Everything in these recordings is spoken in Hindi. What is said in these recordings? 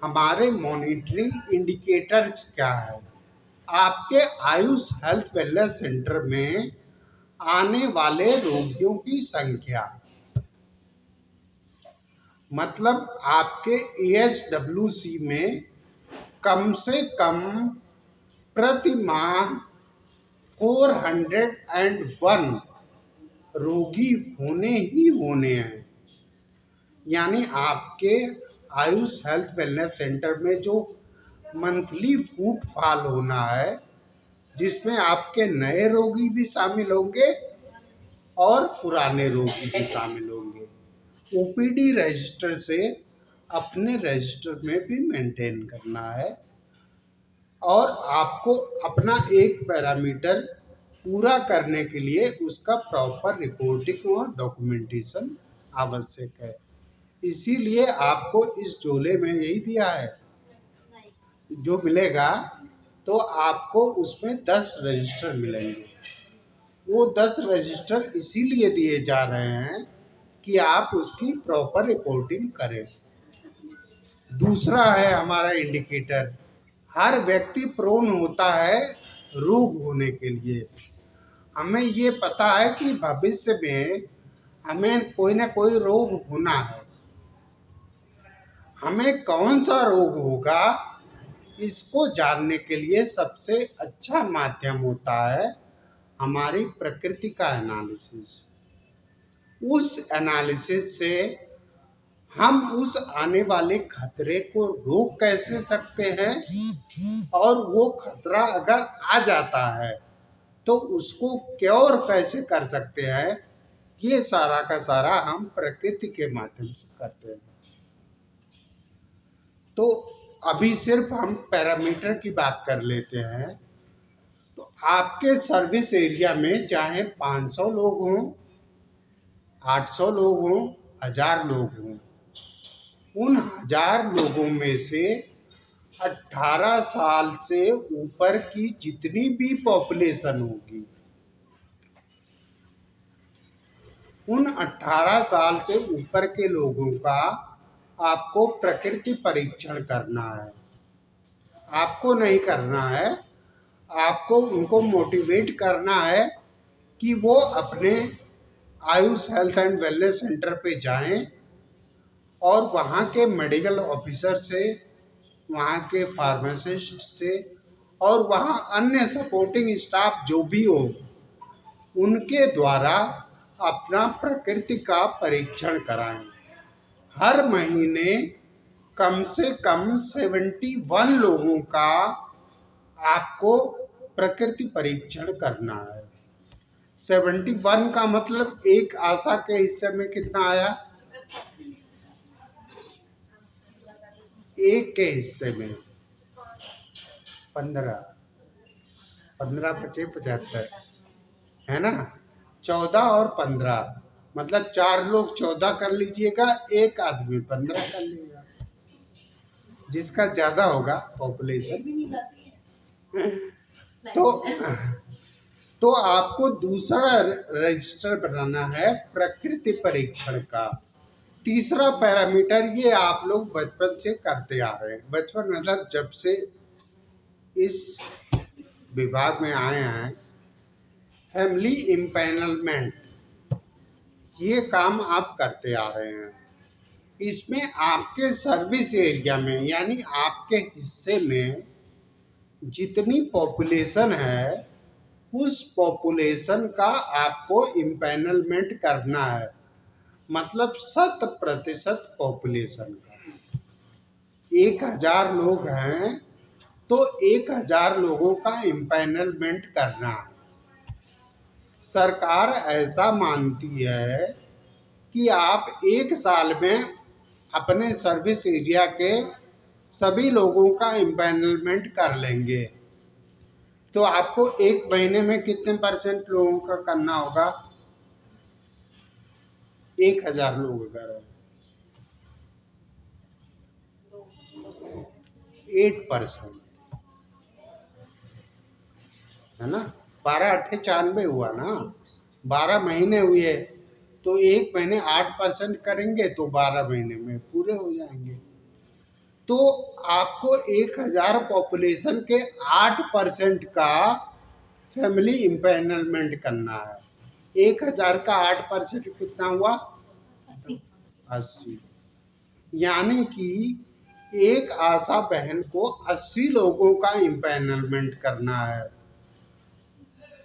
हमारे मॉनिटरिंग इंडिकेटर्स क्या है। आपके आयुष हेल्थ वेलनेस सेंटर में आने वाले रोगियों की संख्या, मतलब आपके AHWC में कम से कम प्रति माह 401 रोगी होने ही होने हैं। यानी आपके आयुष हेल्थ वेलनेस सेंटर में जो मंथली फुटफॉल होना है, जिसमें आपके नए रोगी भी शामिल होंगे और पुराने रोगी भी शामिल होंगे। OPD रजिस्टर से अपने रजिस्टर में भी मेंटेन करना है और आपको अपना एक पैरामीटर पूरा करने के लिए उसका प्रॉपर रिपोर्टिंग और डॉक्यूमेंटेशन आवश्यक है। इसीलिए आपको इस झोले में यही दिया है जो मिलेगा, तो आपको उसमें 10 रजिस्टर मिलेंगे। वो 10 रजिस्टर इसीलिए दिए जा रहे हैं कि आप उसकी प्रॉपर रिपोर्टिंग करें। दूसरा है हमारा इंडिकेटर, हर व्यक्ति प्रोन होता है रोग होने के लिए। हमें ये पता है कि भविष्य में हमें कोई ना कोई रोग होना है। हमें कौन सा रोग होगा इसको जानने के लिए सबसे अच्छा माध्यम होता है हमारी प्रकृति का एनालिसिस। उस एनालिसिस से हम उस आने वाले खतरे को रोक कैसे सकते हैं और वो खतरा अगर आ जाता है तो उसको क्योर कैसे कर सकते हैं, ये सारा का सारा हम प्रकृति के माध्यम से करते हैं। तो अभी सिर्फ हम पैरामीटर की बात कर लेते हैं। तो आपके सर्विस एरिया में चाहे 500 लोग हों, 800 लोग हों, 1000 लोग हों, उन 1000 लोगों में से 18 साल से ऊपर की जितनी भी पॉपुलेशन होगी, उन 18 साल से ऊपर के लोगों का आपको प्रकृति परीक्षण करना है। आपको नहीं करना है, आपको उनको मोटिवेट करना है कि वो अपने Ayush health and wellness centre पे जाएं और वहाँ के मेडिकल ऑफिसर से, वहाँ के फार्मासिस्ट से और वहाँ अन्य सपोर्टिंग स्टाफ जो भी हो, उनके द्वारा अपना प्रकृति का परीक्षण कराएं। हर महीने कम से कम 71 लोगों का आपको प्रकृति परीक्षण करना है। 71 का मतलब एक आशा के हिस्से में कितना आया? एक के हिस्से में 15, 15 पचे 75 है ना। 14 और 15 मतलब 4 लोग 14 कर लीजिएगा, एक आदमी 15 कर लेगा, जिसका ज्यादा होगा पॉपुलेशन। तो आपको दूसरा रजिस्टर बनाना है प्रकृति परीक्षण का। तीसरा पैरामीटर ये आप लोग बचपन से करते आ रहे हैं। बचपन मतलब जब से इस विभाग में आए हैं, फैमिली इम्पैनलमेंट, ये काम आप करते आ रहे हैं। इसमें आपके सर्विस एरिया में यानी आपके हिस्से में जितनी पॉपुलेशन है, उस पॉपुलेशन का आपको इम्पैनलमेंट करना है, मतलब 100% पॉपुलेशन का। 1000 लोग हैं तो 1000 लोगों का इम्पैनलमेंट करना है। सरकार ऐसा मानती है कि आप एक साल में अपने सर्विस एरिया के सभी लोगों का इम्पैनलमेंट कर लेंगे, तो आपको एक महीने में कितने % लोगों का करना होगा? 1000 लोग अगर 8% है ना, 12 8 96 हुआ ना, 12 महीने हुए तो एक महीने 8% करेंगे तो 12 महीने में पूरे हो जाएंगे। तो आपको 1000 पॉपुलेशन के 8% का फैमिली इम्पैनलमेंट करना है। 1000 का 8% कितना हुआ? 80। यानी कि एक आशा बहन को 80 लोगों का इम्पैनलमेंट करना है।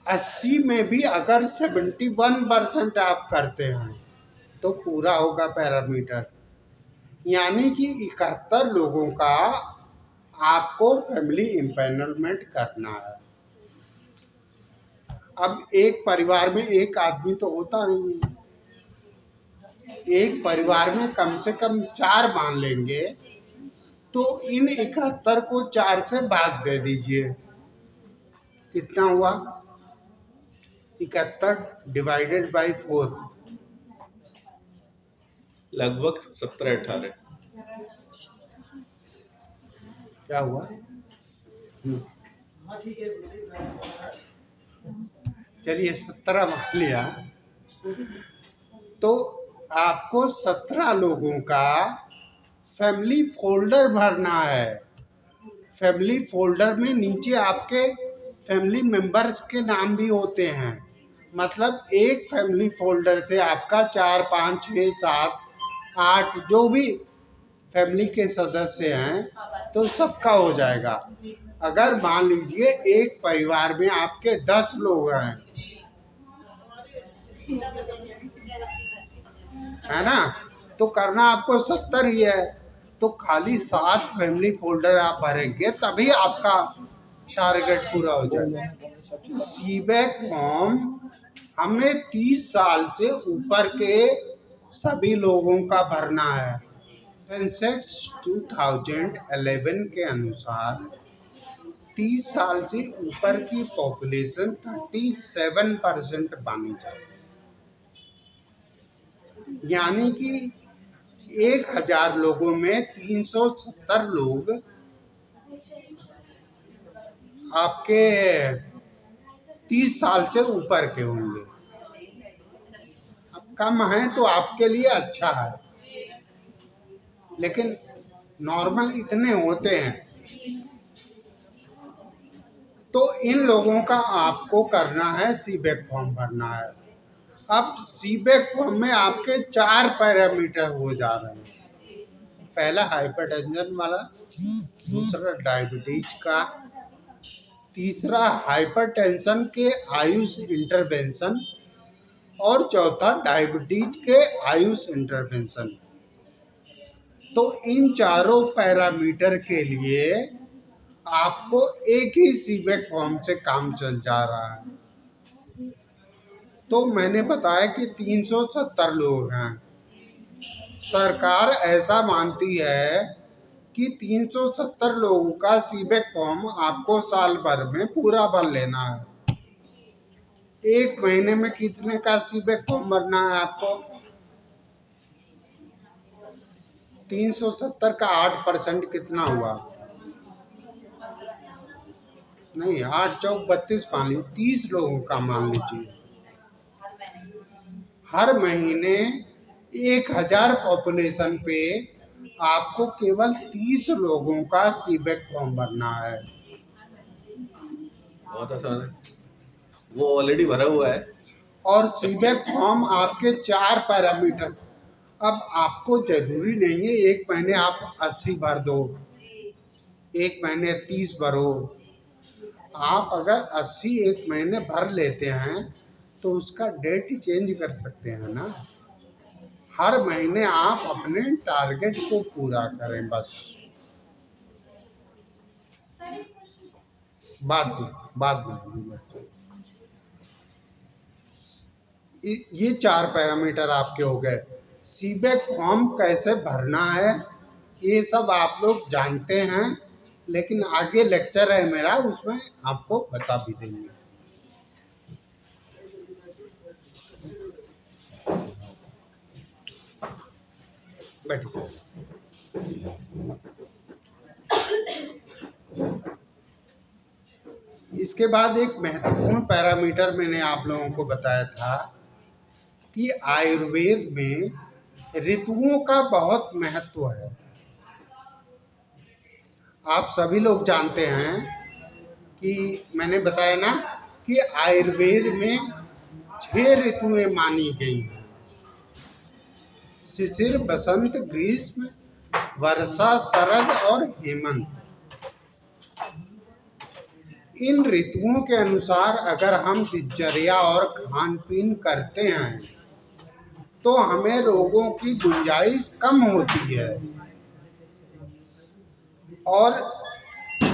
80 में भी अगर 71% आप करते हैं तो पूरा होगा पैरामीटर। यानी कि 71 लोगों का आपको फैमिली इम्पैनलमेंट करना है। अब एक परिवार में एक आदमी तो होता नहीं है, एक परिवार में कम से कम 4 मान लेंगे, तो इन 71 को 4 से भाग दे दीजिए। कितना हुआ? 71 डिवाइडेड बाई 4 लगभग 17-18। क्या हुआ? चलिए 17 मान लिया। तो आपको 17 लोगों का फैमिली फोल्डर भरना है। फैमिली फोल्डर में नीचे आपके फैमिली मेंबर्स के नाम भी होते हैं। मतलब एक फैमिली फोल्डर से आपका 4, 5, 6, 7, 8 जो भी फैमिली के सदस्य हैं तो सबका हो जाएगा। अगर मान लीजिए एक परिवार में आपके 10 लोग हैं, है ना, तो करना आपको 70 ही है। तो खाली 7 फैमिली फोल्डर आप भरेंगे तभी आपका टारगेट पूरा हो जाएगा। सीबैक फॉर्म हमें 30 साल से ऊपर के सभी लोगों का भरना है। सेंसेक्स 2011 के अनुसार 30 साल से ऊपर की पॉपुलेशन 37% मानी चाहिए। यानी कि 1000 लोगों में 370 लोग आपके 30 साल से ऊपर के होंगे। अब कम है तो आपके लिए अच्छा है, लेकिन नॉर्मल इतने होते हैं। तो इन लोगों का आपको करना है, सीबैक फॉर्म भरना है। अब सीबैक फॉर्म में आपके 4 पैरामीटर हो जा रहे हैं। पहला हाइपरटेंशन वाला, दूसरा डायबिटीज का, तीसरा हाइपरटेंशन के आयुष इंटरवेंशन और चौथा डायबिटीज के आयुष इंटरवेंशन। तो इन चारों पैरामीटर के लिए आपको एक ही सीबैक फॉर्म से काम चल जा रहा है। तो मैंने बताया कि 370 लोग हैं। सरकार ऐसा मानती है कि 370 लोगों का सीबैक फॉर्म आपको साल भर में पूरा भर लेना है। एक महीने में कितने का सीबैक फॉर्म भरना है आपको? 370 का 8% कितना हुआ? नहीं, 8 चौक 32 मान लीजिए, 30 लोगों का मान लीजिए। हर महीने 1000 पॉपुलेशन पे आपको केवल 30 लोगों का सीबैक फॉर्म भरना है। बहुत आसान है, वो ऑलरेडी भरा हुआ है। और सीबैक फॉर्म आपके 4 पैरामीटर। अब आपको जरूरी नहीं है एक महीने आप 80 भर दो, एक महीने 30 भरो। आप अगर 80 एक महीने भर लेते हैं तो उसका डेट चेंज कर सकते हैं ना। हर महीने आप अपने टारगेट को पूरा करें बस। बात में ये 4 पैरामीटर आपके हो गए। सीबैक फॉर्म कैसे भरना है ये सब आप लोग जानते हैं, लेकिन आगे लेक्चर है मेरा, उसमें आपको बता भी देंगे। बैठिए। इसके बाद एक महत्वपूर्ण पैरामीटर मैंने आप लोगों को बताया था कि आयुर्वेद में ऋतुओं का बहुत महत्व है। आप सभी लोग जानते हैं कि मैंने बताया ना कि आयुर्वेद में 6 ऋतुएं मानी गई हैं। शिशिर, बसंत, ग्रीष्म, वर्षा, शरद और हेमंत। इन ऋतुओं के अनुसार अगर हम दिनचर्या और खान पीन करते हैं तो हमें रोगों की गुंजाइश कम होती है। और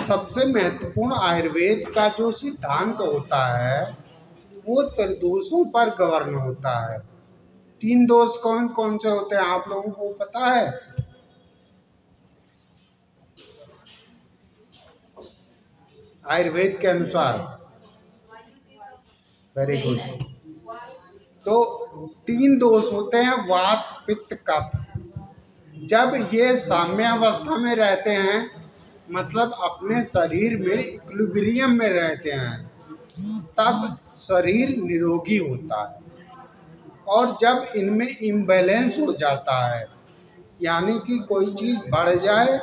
सबसे महत्वपूर्ण आयुर्वेद का जो सिद्धांत होता है वो त्रिदोषों पर गवर्न होता है। 3 दोष कौन कौन से होते हैं आप लोगों को पता है? आयुर्वेद के अनुसार। Very good. तो 3 दोष होते हैं, वात, पित्त, कफ। जब ये साम्यावस्था में रहते हैं, मतलब अपने शरीर में इक्विलिब्रियम में रहते हैं, तब शरीर निरोगी होता है। और जब इनमें इम्बैलेंस हो जाता है, यानी कि कोई चीज बढ़ जाए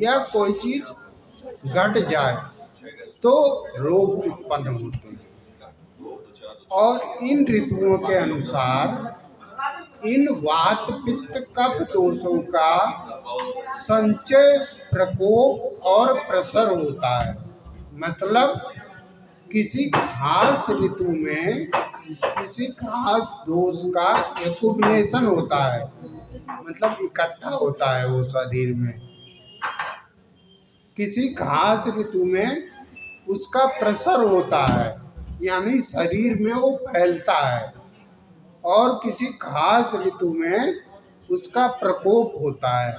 या कोई चीज घट जाए, तो रोग उत्पन्न होते हैं। और इन ऋतुओं के अनुसार इन वात, पित्त, कफ दोषों का संचय, प्रकोप और प्रसर होता है। मतलब किसी खास ऋतु में किसी खास दोष का एक्युमुलेशन होता है, मतलब इकट्ठा होता है वो शरीर में। किसी खास ऋतु में उसका प्रसर होता है, यानी शरीर में वो फैलता है। और किसी खास ऋतु में उसका प्रकोप होता है,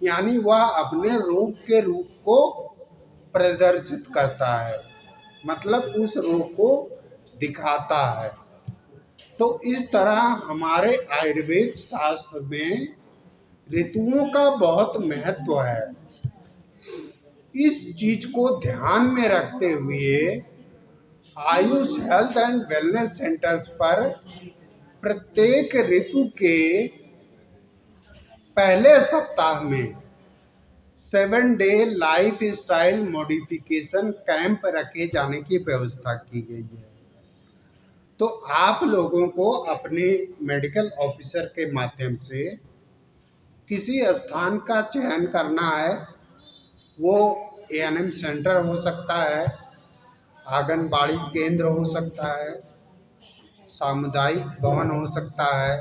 यानी वह अपने रोग के रूप को प्रदर्शित करता है, मतलब उस रोग को दिखाता है। तो इस तरह हमारे आयुर्वेद शास्त्र में ऋतुओं का बहुत महत्व है। इस चीज को ध्यान में रखते हुए Ayush health and wellness centres पर प्रत्येक ऋतु के पहले सप्ताह में 7 day life style modification camp रखे जाने की व्यवस्था की गई है। तो आप लोगों को अपने मेडिकल ऑफिसर के माध्यम से किसी स्थान का चयन करना है। वो एएनएम सेंटर हो सकता है, आंगनबाड़ी केंद्र हो सकता है, सामुदायिक भवन हो सकता है,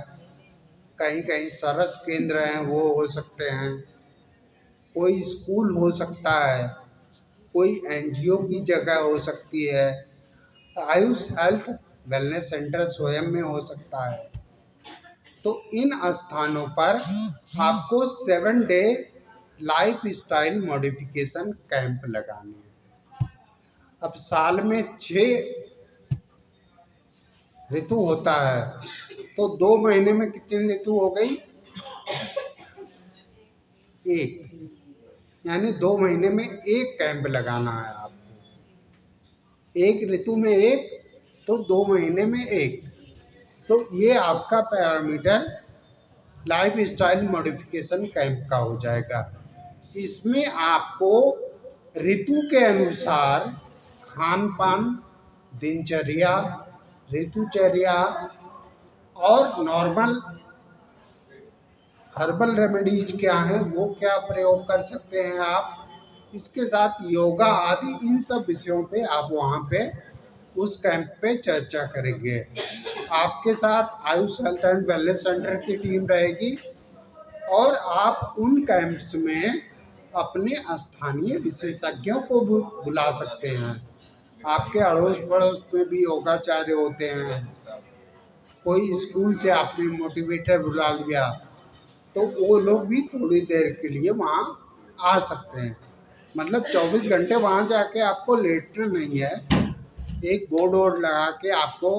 कहीं कहीं सरस केंद्र हैं वो हो सकते हैं, कोई स्कूल हो सकता है, कोई एनजीओ की जगह हो सकती है, आयुष हेल्थ वेलनेस सेंटर स्वयं में हो सकता है। तो इन स्थानों पर आपको 7 day life style modification camp लगाने हैं। अब साल में 6 ऋतु होता है, तो 2 महीने में कितनी ऋतु हो गई? 1, यानी 2 महीने में 1 कैंप लगाना है आपको। 1 ऋतु में 1, तो 2 महीने में 1। तो ये आपका parameter life style modification camp का हो जाएगा। इसमें आपको ऋतु के अनुसार खान पान, दिनचर्या, ऋतुचर्या और नॉर्मल हर्बल रेमेडीज क्या हैं, वो क्या प्रयोग कर सकते हैं आप, इसके साथ योगा आदि, इन सब विषयों पे आप वहाँ पे उस कैंप पे चर्चा करेंगे। आपके साथ Ayush health and wellness centre की टीम रहेगी और आप उन कैंप्स में अपने स्थानीय विशेषज्ञों को बुला सकते हैं। आपके अड़ोस पड़ोस में भी योगाचार्य होते हैं, कोई स्कूल से आपने मोटिवेटर बुला लिया, तो वो लोग भी थोड़ी देर के लिए वहाँ आ सकते हैं। मतलब 24 घंटे वहाँ जाके आपको लेटना नहीं है, एक बोर्ड वोर्ड लगा के आपको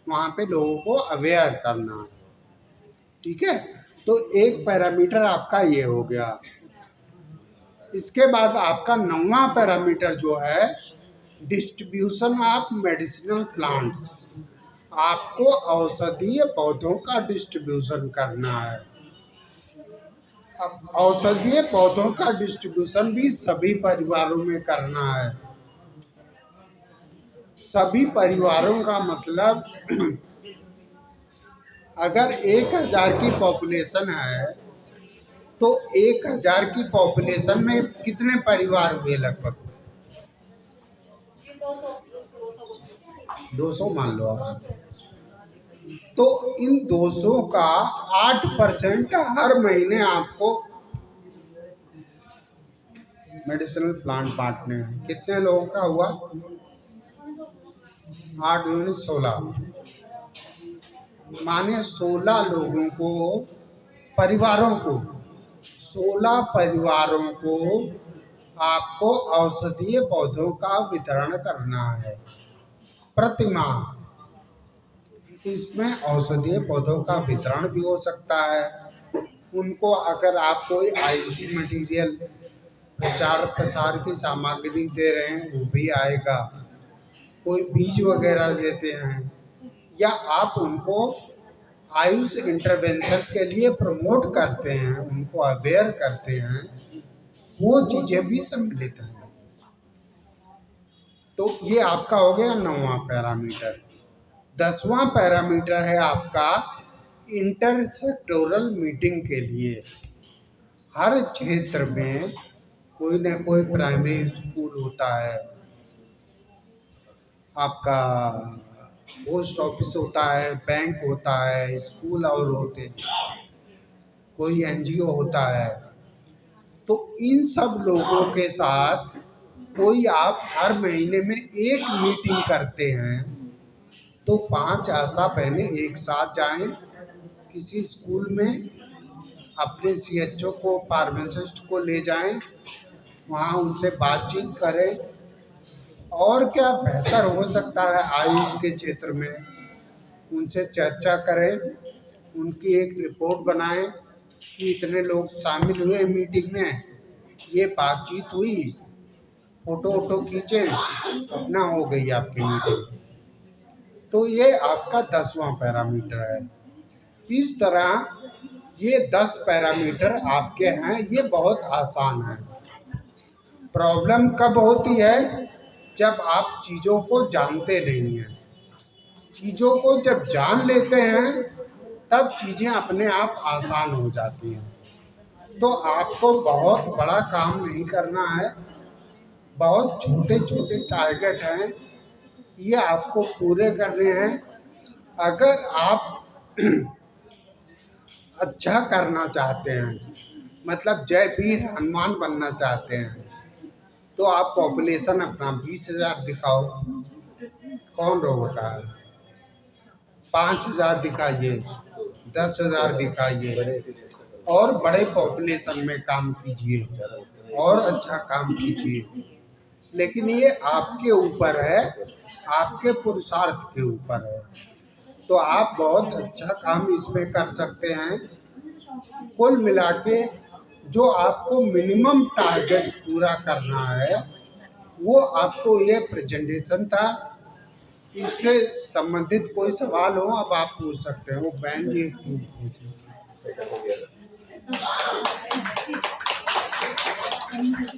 वहाँ पे लोगों को अवेयर करना है। ठीक है, तो एक पैरामीटर आपका ये हो गया। इसके बाद आपका 9वां पैरामीटर जो है डिस्ट्रीब्यूशन ऑफ मेडिसिनल प्लांट्स। आपको औषधीय पौधों का डिस्ट्रीब्यूशन करना है। अब औषधीय पौधों का डिस्ट्रीब्यूशन भी सभी परिवारों में करना है। सभी परिवारों का मतलब अगर 1000 की पॉपुलेशन है तो 1000 की पॉपुलेशन में कितने परिवार हुए लगभग? 200 मान लो आप। तो इन 200 का 8% हर महीने आपको मेडिसिनल प्लांट बांटने हैं। कितने लोगों का हुआ? 8 यूनिट 16, माने 16 लोगों को, परिवारों को, 16 परिवारों को आपको औषधीय पौधों का वितरण करना है प्रति माह। इसमें औषधीय पौधों का वितरण भी हो सकता है। उनको अगर आप कोई आईसी मटेरियल, प्रचार प्रसार की सामग्री दे रहे हैं वो भी आएगा। कोई बीज वगैरह देते हैं या आप उनको आयुष इंटरवेंशन के लिए प्रमोट करते हैं, उनको अवेयर करते हैं, वो चीजें भी सम्मिलित हैं। तो ये आपका हो गया 9वां पैरामीटर। 10वां पैरामीटर है आपका इंटर सेक्टोरल मीटिंग के लिए। हर क्षेत्र में कोई न कोई प्राइमरी स्कूल होता है, आपका पोस्ट ऑफिस होता है, बैंक होता है, स्कूल और होते हैं, कोई एनजीओ होता है। तो इन सब लोगों के साथ कोई आप हर महीने में एक मीटिंग करते हैं तो 5 आशा बहनें एक साथ जाएं किसी स्कूल में, अपने सीएचओ को, फार्मासिस्ट को ले जाएं, वहाँ उनसे बातचीत करें और क्या बेहतर हो सकता है आयुष के क्षेत्र में, उनसे चर्चा करें, उनकी एक रिपोर्ट बनाएं कि इतने लोग शामिल हुए मीटिंग में, ये बातचीत हुई, फोटो वोटो खींचे, अपना हो गई आपकी मीटिंग। तो ये आपका 10वां पैरामीटर है। इस तरह ये 10 पैरामीटर आपके हैं। ये बहुत आसान है। प्रॉब्लम कब होती है? जब आप चीज़ों को जानते नहीं हैं। चीज़ों को जब जान लेते हैं तब चीज़ें अपने आप आसान हो जाती हैं। तो आपको बहुत बड़ा काम नहीं करना है, बहुत छोटे छोटे टारगेट हैं, ये आपको पूरे करने हैं। अगर आप अच्छा करना चाहते हैं, मतलब जय वीर हनुमान बनना चाहते हैं, तो आप पॉपुलेशन अपना 20,000 दिखाओ, कौन रोकता है? 5,000 दिखाइए, 10,000 दिखाइए और बड़े पॉपुलेशन में काम कीजिए और अच्छा काम कीजिए। लेकिन ये आपके ऊपर है, आपके पुरुषार्थ के ऊपर है। तो आप बहुत अच्छा काम इसमें कर सकते हैं। कुल मिला के जो आपको मिनिमम टारगेट पूरा करना है वो आपको ये प्रेजेंटेशन था। इससे संबंधित कोई सवाल हो अब आप पूछ सकते हैं। वो बहन जी पूछे।